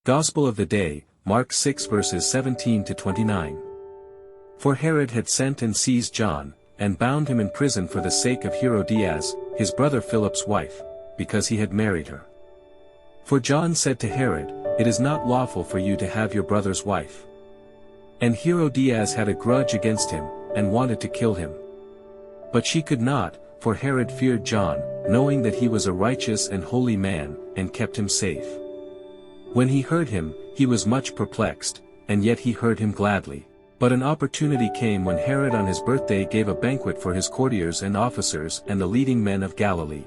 Gospel of the day, Mark 6 verses 17 to 29. For Herod had sent and seized John, and bound him in prison for the sake of Herodias, his brother Philip's wife, because he had married her. For John said to Herod, "It is not lawful for you to have your brother's wife." And Herodias had a grudge against him, and wanted to kill him. But she could not, for Herod feared John, knowing that he was a righteous and holy man, and kept him safe. When he heard him, he was much perplexed, and yet he heard him gladly. But an opportunity came when Herod on his birthday gave a banquet for his courtiers and officers and the leading men of Galilee.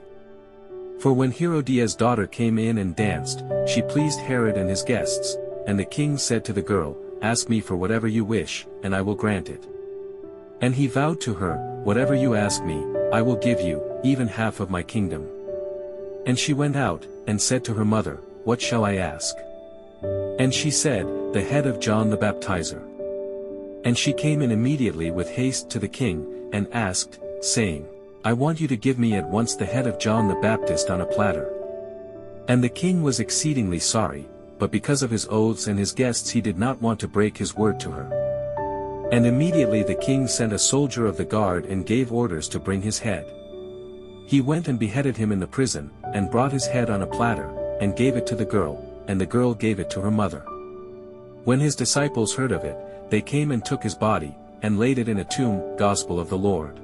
For when Herodias' daughter came in and danced, she pleased Herod and his guests, and the king said to the girl, "Ask me for whatever you wish, and I will grant it." And he vowed to her, "Whatever you ask me, I will give you, even half of my kingdom." And she went out, and said to her mother, "What shall I ask?" And she said, "The head of John the Baptizer." And she came in immediately with haste to the king, and asked, saying, "I want you to give me at once the head of John the Baptist on a platter." And the king was exceedingly sorry, but because of his oaths and his guests he did not want to break his word to her. And immediately the king sent a soldier of the guard and gave orders to bring his head. He went and beheaded him in the prison, and brought his head on a platter, and gave it to the girl, and the girl gave it to her mother. When his disciples heard of it, they came and took his body, and laid it in a tomb. Gospel of the Lord.